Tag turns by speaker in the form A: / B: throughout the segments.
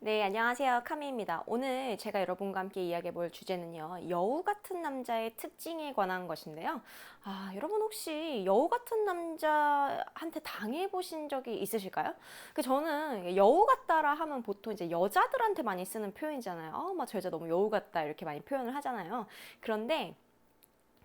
A: 네, 안녕하세요. 카미입니다. 오늘 제가 여러분과 함께 이야기해 볼 주제는요, 여우 같은 남자의 특징에 관한 것인데요. 여러분 혹시 여우 같은 남자한테 당해 보신 적이 있으실까요? 저는 여우 같다라 하면 보통 이제 여자들한테 많이 쓰는 표현이잖아요. 저 여자 너무 여우 같다 이렇게 많이 표현을 하잖아요. 그런데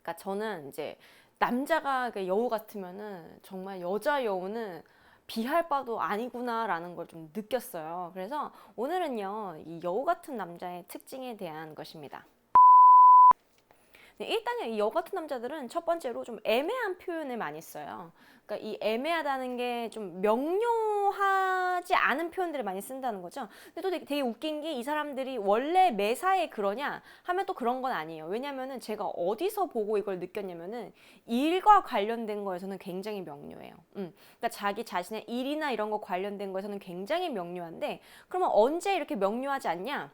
A: 그러니까 저는 이제 남자가 여우 같으면은 정말 여자 여우는 비할 바도 아니구나라는 걸 좀 느꼈어요. 그래서 오늘은요, 이 여우 같은 남자의 특징에 대한 것입니다. 네, 일단은 이 여 같은 남자들은 첫 번째로 좀 애매한 표현을 많이 써요. 그러니까 이 애매하다는 게 좀 명료하지 않은 표현들을 많이 쓴다는 거죠. 근데 또 되게 웃긴 게 이 사람들이 원래 매사에 그러냐 하면 또 그런 건 아니에요. 왜냐면은 제가 어디서 보고 이걸 느꼈냐면은 일과 관련된 거에서는 굉장히 명료해요. 그러니까 자기 자신의 일이나 이런 거 관련된 거에서는 굉장히 명료한데, 그러면 언제 이렇게 명료하지 않냐?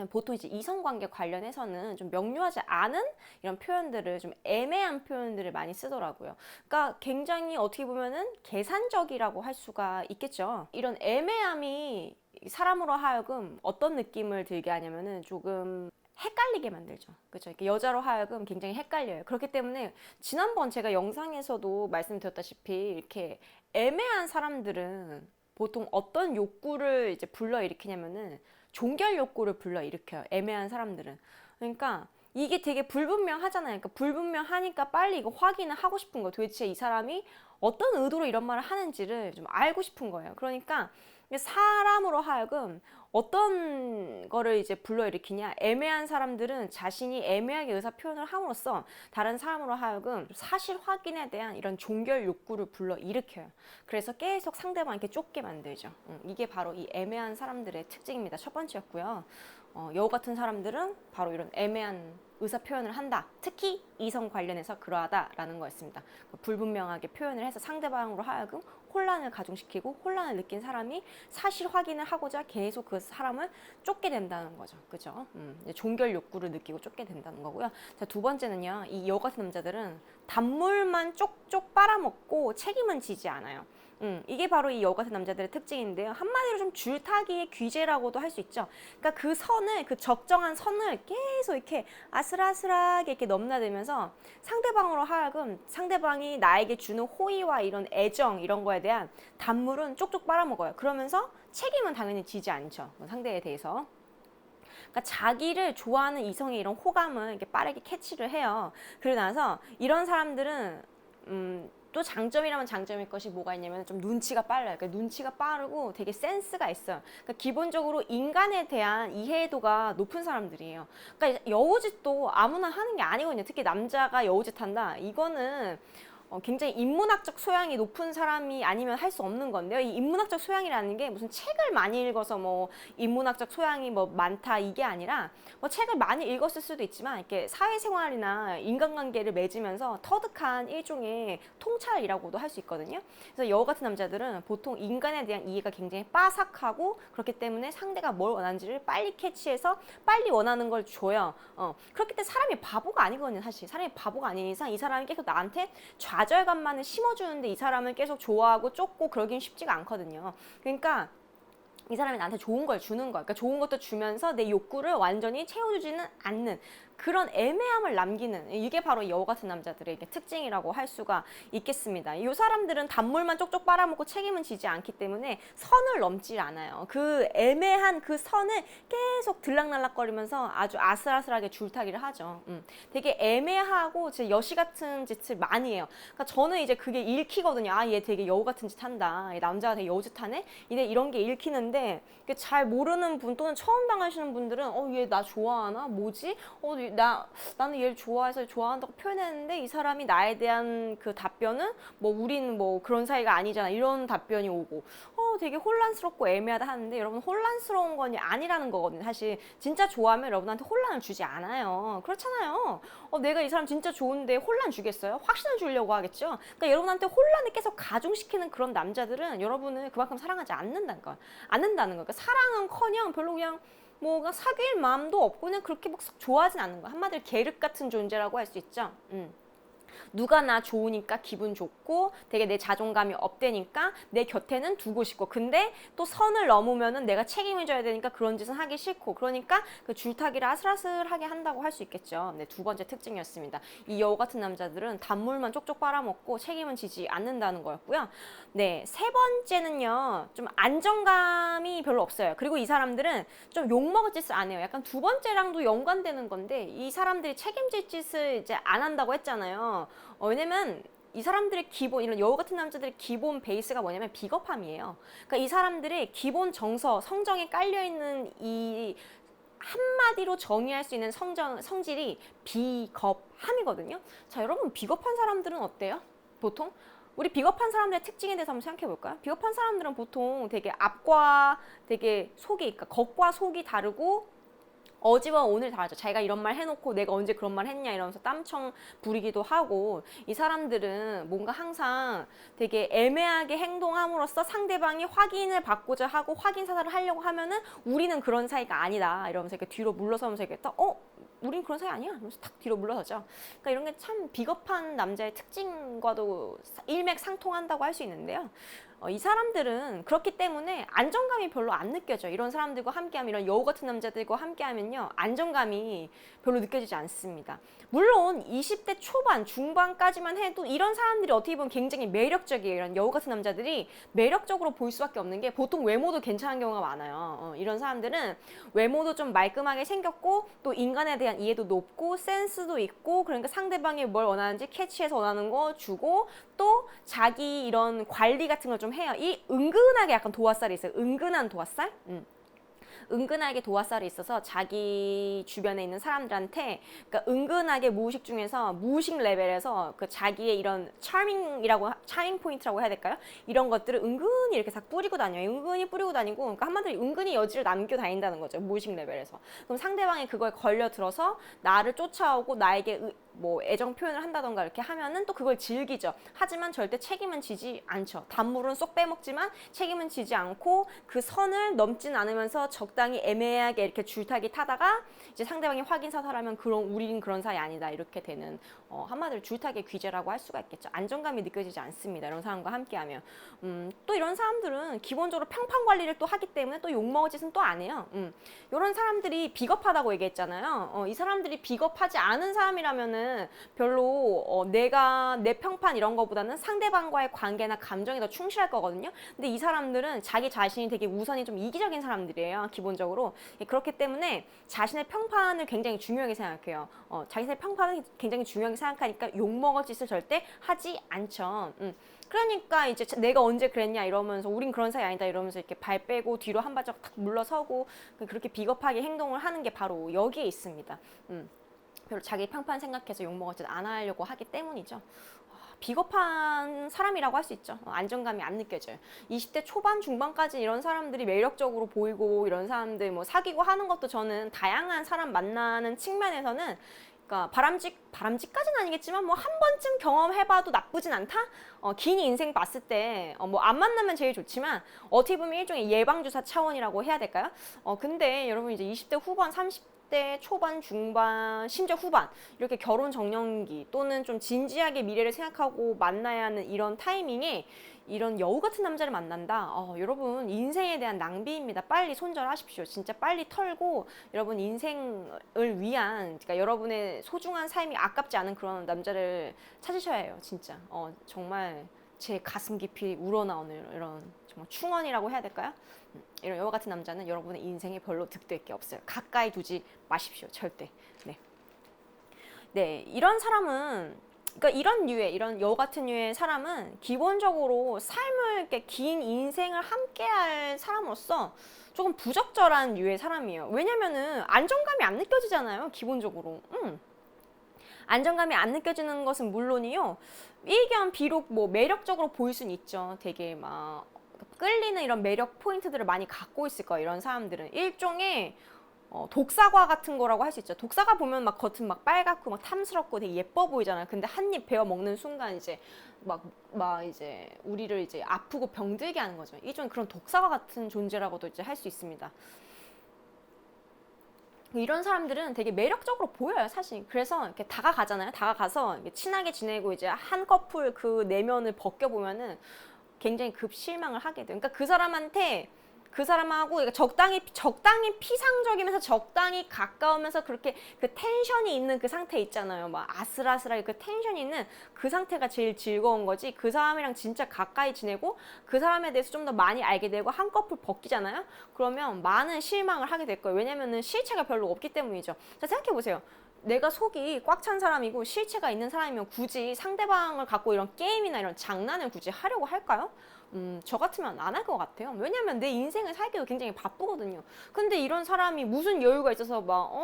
A: 보통 이제 이성관계 관련해서는 좀 명료하지 않은 이런 표현들을, 좀 애매한 표현들을 많이 쓰더라고요. 그러니까 굉장히 어떻게 보면은 계산적이라고 할 수가 있겠죠. 이런 애매함이 사람으로 하여금 어떤 느낌을 들게 하냐면은 조금 헷갈리게 만들죠. 그렇죠? 이렇게 여자로 하여금 굉장히 헷갈려요. 그렇기 때문에 지난번 제가 영상에서도 말씀드렸다시피 이렇게 애매한 사람들은 보통 어떤 욕구를 이제 불러일으키냐면은 종결 욕구를 불러일으켜요. 애매한 사람들은. 그러니까 이게 되게 불분명하잖아요. 그러니까 불분명하니까 빨리 이거 확인을 하고 싶은 거예요. 도대체 이 사람이 어떤 의도로 이런 말을 하는지를 좀 알고 싶은 거예요. 그러니까 사람으로 하여금 어떤 거를 이제 불러일으키냐, 애매한 사람들은 자신이 애매하게 의사 표현을 함으로써 다른 사람으로 하여금 사실 확인에 대한 이런 종결 욕구를 불러일으켜요. 그래서 계속 상대방에게 쫓게 만들죠. 이게 바로 이 애매한 사람들의 특징입니다. 첫 번째였고요. 여우 같은 사람들은 바로 이런 애매한 의사 표현을 한다. 특히 이성 관련해서 그러하다라는 거였습니다. 불분명하게 표현을 해서 상대방으로 하여금 혼란을 가중시키고 혼란을 느낀 사람이 사실 확인을 하고자 계속 그 사람을 쫓게 된다는 거죠. 그죠? 종결 욕구를 느끼고 쫓게 된다는 거고요. 자, 두 번째는요. 이 여우 같은 남자들은 단물만 쪽쪽 빨아먹고 책임은 지지 않아요. 이게 바로 이 여우 같은 남자들의 특징인데요. 한마디로 좀 줄타기의 귀재라고도 할 수 있죠. 그러니까 그 선을, 그 적정한 선을 계속 이렇게 아슬아슬하게 이렇게 넘나들면서 상대방으로 하여금 상대방이 나에게 주는 호의와 이런 애정, 이런 거에 대한 단물은 쪽쪽 빨아먹어요. 그러면서 책임은 당연히 지지 않죠. 상대에 대해서. 그러니까 자기를 좋아하는 이성의 이런 호감을 이렇게 빠르게 캐치를 해요. 그러고 나서 이런 사람들은 또 장점이라면 장점일 것이 뭐가 있냐면 좀 눈치가 빨라요. 그러니까 눈치가 빠르고 되게 센스가 있어요. 그러니까 기본적으로 인간에 대한 이해도가 높은 사람들이에요. 그러니까 여우짓도 아무나 하는 게 아니거든요. 특히 남자가 여우짓 한다. 이거는 굉장히 인문학적 소양이 높은 사람이 아니면 할 수 없는 건데요. 이 인문학적 소양이라는 게 무슨 책을 많이 읽어서 뭐 인문학적 소양이 뭐 많다 이게 아니라, 뭐 책을 많이 읽었을 수도 있지만 이렇게 사회생활이나 인간관계를 맺으면서 터득한 일종의 통찰이라고도 할 수 있거든요. 그래서 여우 같은 남자들은 보통 인간에 대한 이해가 굉장히 빠삭하고, 그렇기 때문에 상대가 뭘 원하는지를 빨리 캐치해서 빨리 원하는 걸 줘요. 그렇기 때문에 사람이 바보가 아니거든요. 사실 사람이 바보가 아닌 이상 이 사람이 계속 나한테 좌절감만을 심어주는데 이 사람을 계속 좋아하고 쫓고 그러긴 쉽지가 않거든요. 그러니까 이 사람이 나한테 좋은 걸 주는 거야. 그러니까 좋은 것도 주면서 내 욕구를 완전히 채워주지는 않는 그런 애매함을 남기는, 이게 바로 여우 같은 남자들의 특징이라고 할 수가 있겠습니다. 이 사람들은 단물만 쪽쪽 빨아먹고 책임은 지지 않기 때문에 선을 넘지 않아요. 그 애매한 그 선을 계속 들락날락거리면서 아주 아슬아슬하게 줄타기를 하죠. 되게 애매하고 제 여시 같은 짓을 많이 해요. 그러니까 저는 이제 그게 읽히거든요. 얘 되게 여우 같은 짓 한다. 남자가 되게 여우짓 하네. 이런 게 읽히는데, 잘 모르는 분 또는 처음 당하시는 분들은 얘 나 좋아하나? 뭐지? 나는 얘를 좋아해서 좋아한다고 표현했는데 이 사람이 나에 대한 그 답변은 뭐 우리는 뭐 그런 사이가 아니잖아, 이런 답변이 오고 되게 혼란스럽고 애매하다 하는데, 여러분 혼란스러운 건 아니라는 거거든요. 사실 진짜 좋아하면 여러분한테 혼란을 주지 않아요. 그렇잖아요. 내가 이 사람 진짜 좋은데 혼란 주겠어요? 확신을 주려고 하겠죠. 그러니까 여러분한테 혼란을 계속 가중시키는 그런 남자들은 여러분을 그만큼 사랑하지 않는다는 거야. 그러니까 사랑은커녕 별로 그냥 뭐 사귈 마음도 없고 그냥 그렇게 막 좋아하진 않는 거야. 한마디로 계륵 같은 존재라고 할 수 있죠. 누가 나 좋으니까 기분 좋고 되게 내 자존감이 업되니까 내 곁에는 두고 싶고, 근데 또 선을 넘으면은 내가 책임을 져야 되니까 그런 짓은 하기 싫고, 그러니까 그 줄타기를 아슬아슬하게 한다고 할 수 있겠죠. 네, 두 번째 특징이었습니다. 이 여우 같은 남자들은 단물만 쪽쪽 빨아먹고 책임은 지지 않는다는 거였고요. 네, 세 번째는요, 좀 안정감이 별로 없어요. 그리고 이 사람들은 좀 욕먹을 짓을 안 해요. 약간 두 번째랑도 연관되는 건데, 이 사람들이 책임질 짓을 이제 안 한다고 했잖아요. 왜냐면 이 사람들의 기본, 이런 여우 같은 남자들의 기본 베이스가 뭐냐면 비겁함이에요. 그러니까 이 사람들의 기본 정서, 성정에 깔려있는 이 한마디로 정의할 수 있는 성질이 비겁함이거든요. 자, 여러분, 비겁한 사람들은 어때요? 보통? 우리 비겁한 사람들의 특징에 대해서 한번 생각해 볼까요? 비겁한 사람들은 보통 되게 앞과 되게 속이, 그러니까 겉과 속이 다르고 어제와 오늘 다르죠. 자기가 이런 말 해놓고 내가 언제 그런 말 했냐 이러면서 땀청 부리기도 하고, 이 사람들은 뭔가 항상 되게 애매하게 행동함으로써 상대방이 확인을 받고자 하고 확인 사살을 하려고 하면은 우리는 그런 사이가 아니다 이러면서 이렇게 뒤로 물러서면서 이렇게 딱 우린 그런 사이 아니야 이러면서 탁 뒤로 물러서죠. 그러니까 이런 게 참 비겁한 남자의 특징과도 일맥상통한다고 할 수 있는데요. 이 사람들은 그렇기 때문에 안정감이 별로 안 느껴져요. 이런 사람들과 함께하면, 이런 여우 같은 남자들과 함께하면요, 안정감이 별로 느껴지지 않습니다. 물론 20대 초반, 중반까지만 해도 이런 사람들이 어떻게 보면 굉장히 매력적이에요. 이런 여우 같은 남자들이 매력적으로 보일 수밖에 없는 게 보통 외모도 괜찮은 경우가 많아요. 이런 사람들은 외모도 좀 말끔하게 생겼고, 또 인간에 대한 이해도 높고 센스도 있고, 그러니까 상대방이 뭘 원하는지 캐치해서 원하는 거 주고, 또 자기 이런 관리 같은 걸 좀 해요. 이 은근하게 약간 도화살이 있어요. 은근한 도화살? 은근하게 도화살이 있어서 자기 주변에 있는 사람들한테, 그러니까 은근하게 무의식 중에서 무의식 레벨에서 그 자기의 이런 차밍 포인트라고 해야 될까요? 이런 것들을 은근히 이렇게 싹 뿌리고 다녀요. 은근히 뿌리고 다니고, 그러니까 한마디로 은근히 여지를 남겨 다닌다는 거죠. 무의식 레벨에서. 그럼 상대방이 그걸 걸려들어서 나를 쫓아오고 나에게 뭐 애정 표현을 한다던가 이렇게 하면은 또 그걸 즐기죠. 하지만 절대 책임은 지지 않죠. 단물은 쏙 빼먹지만 책임은 지지 않고 그 선을 넘진 않으면서 적당히 애매하게 이렇게 줄타기 타다가 이제 상대방이 확인 사살하면 우린 그런 사이 아니다 이렇게 되는, 한마디로 줄타기 귀재라고 할 수가 있겠죠. 안정감이 느껴지지 않습니다. 이런 사람과 함께하면. 또 이런 사람들은 기본적으로 평판 관리를 또 하기 때문에 또 욕먹을 짓은 또 안 해요. 이런 사람들이 비겁하다고 얘기했잖아요. 이 사람들이 비겁하지 않은 사람이라면은 별로 내가 내 평판 이런 거보다는 상대방과의 관계나 감정에 더 충실할 거거든요. 근데 이 사람들은 자기 자신이 되게 우선이 좀 이기적인 사람들이에요. 기본적으로. 그렇기 때문에 자신의 평판을 굉장히 중요하게 생각해요. 자신의 평판을 굉장히 중요하게 생각하니까 욕먹을 짓을 절대 하지 않죠. 그러니까 이제 내가 언제 그랬냐 이러면서 우린 그런 사이 아니다 이러면서 이렇게 발 빼고 뒤로 한 발짝 탁 물러서고 그렇게 비겁하게 행동을 하는 게 바로 여기에 있습니다. 별로 자기 평판 생각해서 욕먹을 짓 안 하려고 하기 때문이죠. 비겁한 사람이라고 할 수 있죠. 안정감이 안 느껴져요. 20대 초반 중반까지 이런 사람들이 매력적으로 보이고, 이런 사람들 뭐 사귀고 하는 것도 저는 다양한 사람 만나는 측면에서는, 그러니까 바람직까지는 아니겠지만 뭐 한 번쯤 경험해봐도 나쁘진 않다. 긴 인생 봤을 때 뭐 안 만나면 제일 좋지만 어떻게 보면 일종의 예방주사 차원이라고 해야 될까요? 근데 여러분 이제 20대 후반, 30대 초반, 중반, 심지어 후반 이렇게 결혼 정년기 또는 좀 진지하게 미래를 생각하고 만나야 하는 이런 타이밍에 이런 여우 같은 남자를 만난다. 여러분 인생에 대한 낭비입니다. 빨리 손절하십시오. 진짜 빨리 털고 여러분 인생을 위한, 그러니까 여러분의 소중한 삶이 아깝지 않은 그런 남자를 찾으셔야 해요. 진짜 정말 제 가슴 깊이 우러나오는 이런 정말 충언이라고 해야 될까요? 이런 여우 같은 남자는 여러분의 인생에 별로 득될 게 없어요. 가까이 두지 마십시오. 절대. 네, 이런 사람은, 그러니까 이런 여우 같은 류의 사람은 기본적으로 삶을 이렇게 긴 인생을 함께할 사람으로서 조금 부적절한 류의 사람이에요. 왜냐면은 안정감이 안 느껴지잖아요. 기본적으로. 안정감이 안 느껴지는 것은 물론이요. 일견 비록 뭐 매력적으로 보일 수는 있죠. 되게 막 끌리는 이런 매력 포인트들을 많이 갖고 있을 거예요. 이런 사람들은 일종의 독사과 같은 거라고 할 수 있죠. 독사가 보면 막 겉은 막 빨갛고 막 탐스럽고 되게 예뻐 보이잖아요. 근데 한 입 베어 먹는 순간 이제 막 이제 우리를 이제 아프고 병들게 하는 거죠. 이種그런 독사과 같은 존재라고도 이제 할 수 있습니다. 이런 사람들은 되게 매력적으로 보여요, 사실. 그래서 이렇게 다가가잖아요. 다가가서 이렇게 친하게 지내고 이제 한 커플 그 내면을 벗겨보면은 굉장히 급 실망을 하게 돼요. 그러니까 그 사람한테 그 사람하고 적당히 피상적이면서 적당히 가까우면서 그렇게 그 텐션이 있는 그 상태 있잖아요. 막 아슬아슬하게 그 텐션이 있는 그 상태가 제일 즐거운 거지. 그 사람이랑 진짜 가까이 지내고 그 사람에 대해서 좀 더 많이 알게 되고 한꺼풀 벗기잖아요. 그러면 많은 실망을 하게 될 거예요. 왜냐면은 실체가 별로 없기 때문이죠. 자, 생각해 보세요. 내가 속이 꽉 찬 사람이고 실체가 있는 사람이면 굳이 상대방을 갖고 이런 게임이나 이런 장난을 굳이 하려고 할까요? 저 같으면 안 할 것 같아요. 왜냐면 내 인생을 살기도 굉장히 바쁘거든요. 근데 이런 사람이 무슨 여유가 있어서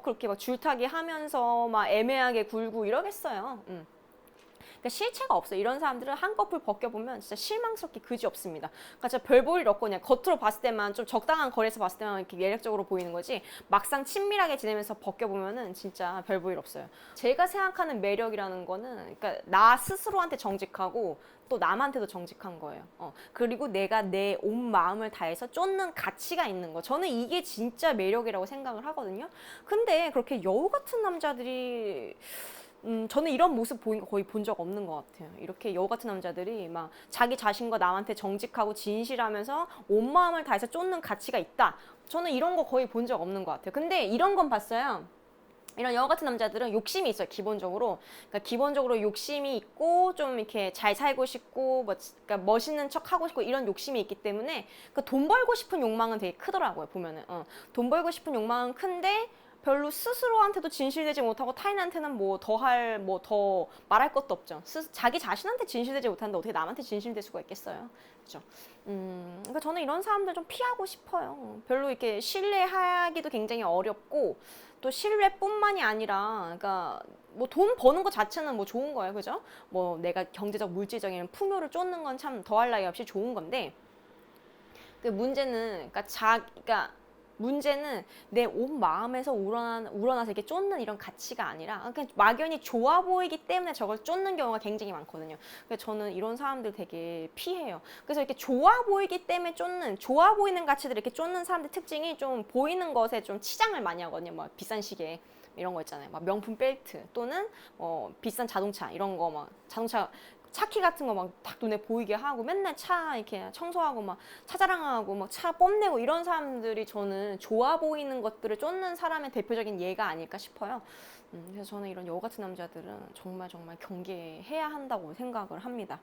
A: 그렇게 막 줄타기 하면서 막 애매하게 굴고 이러겠어요. 그러니까 실체가 없어요. 이런 사람들은 한꺼풀 벗겨보면 진짜 실망스럽게 그지 없습니다. 그러니까 진짜 별 볼 일 없고 그냥 겉으로 봤을 때만 좀 적당한 거리에서 봤을 때만 이렇게 매력적으로 보이는 거지 막상 친밀하게 지내면서 벗겨보면은 진짜 별 볼 일 없어요. 제가 생각하는 매력이라는 거는 그러니까 나 스스로한테 정직하고 또 남한테도 정직한 거예요. 그리고 내가 내 온 마음을 다해서 쫓는 가치가 있는 거. 저는 이게 진짜 매력이라고 생각을 하거든요. 근데 그렇게 여우 같은 남자들이 저는 이런 모습 거의 본 적 없는 것 같아요. 이렇게 여우 같은 남자들이 막 자기 자신과 남한테 정직하고 진실하면서 온 마음을 다해서 쫓는 가치가 있다. 저는 이런 거 거의 본 적 없는 것 같아요. 근데 이런 건 봤어요. 이런 여우 같은 남자들은 욕심이 있어요, 기본적으로. 그러니까 기본적으로 욕심이 있고, 좀 이렇게 잘 살고 싶고, 그러니까 멋있는 척 하고 싶고, 이런 욕심이 있기 때문에, 그러니까 돈 벌고 싶은 욕망은 되게 크더라고요, 보면은. 돈 벌고 싶은 욕망은 큰데, 별로 스스로한테도 진실되지 못하고 타인한테는 더 말할 것도 없죠. 자기 자신한테 진실되지 못하는데 어떻게 남한테 진실될 수가 있겠어요. 그죠? 그러니까 저는 이런 사람들 좀 피하고 싶어요. 별로 이렇게 신뢰하기도 굉장히 어렵고, 또 신뢰뿐만이 아니라, 그러니까 뭐 돈 버는 것 자체는 뭐 좋은 거예요. 그죠? 뭐 내가 경제적, 물질적인 풍요를 쫓는 건 참 더할 나위 없이 좋은 건데, 그 문제는, 그러니까 문제는 내 온 마음에서 우러나서 이렇게 쫓는 이런 가치가 아니라 그냥 막연히 좋아 보이기 때문에 저걸 쫓는 경우가 굉장히 많거든요. 그래서 저는 이런 사람들 되게 피해요. 그래서 이렇게 좋아 보이기 때문에 좋아 보이는 가치들 이렇게 쫓는 사람들 특징이 좀 보이는 것에 좀 치장을 많이 하거든요. 뭐 비싼 시계 이런 거 있잖아요. 막 명품 벨트 또는 비싼 자동차 이런 거 막 자동차 차키 같은 거 막 딱 눈에 보이게 하고 맨날 차 이렇게 청소하고 막 차 자랑하고 막 차 뽐내고 이런 사람들이 저는 좋아 보이는 것들을 쫓는 사람의 대표적인 예가 아닐까 싶어요. 그래서 저는 이런 여우 같은 남자들은 정말 경계해야 한다고 생각을 합니다.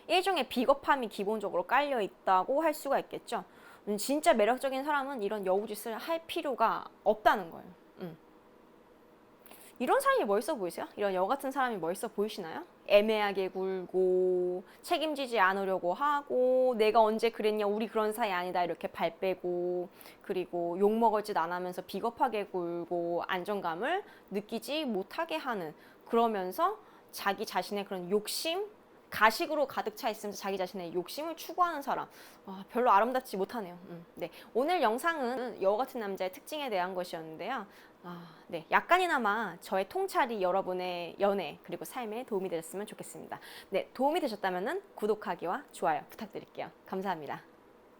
A: 일종의 비겁함이 기본적으로 깔려 있다고 할 수가 있겠죠. 진짜 매력적인 사람은 이런 여우짓을 할 필요가 없다는 거예요. 이런 사람이 멋있어 보이세요? 이런 여우 같은 사람이 멋있어 보이시나요? 애매하게 굴고 책임지지 않으려고 하고 내가 언제 그랬냐 우리 그런 사이 아니다 이렇게 발 빼고 그리고 욕먹을 짓 안 하면서 비겁하게 굴고 안정감을 느끼지 못하게 하는 그러면서 자기 자신의 그런 욕심 가식으로 가득 차 있으면서 자기 자신의 욕심을 추구하는 사람 별로 아름답지 못하네요. 네, 오늘 영상은 여우 같은 남자의 특징에 대한 것이었는데요. 네, 약간이나마 저의 통찰이 여러분의 연애 그리고 삶에 도움이 되셨으면 좋겠습니다. 네, 도움이 되셨다면 구독하기와 좋아요 부탁드릴게요. 감사합니다.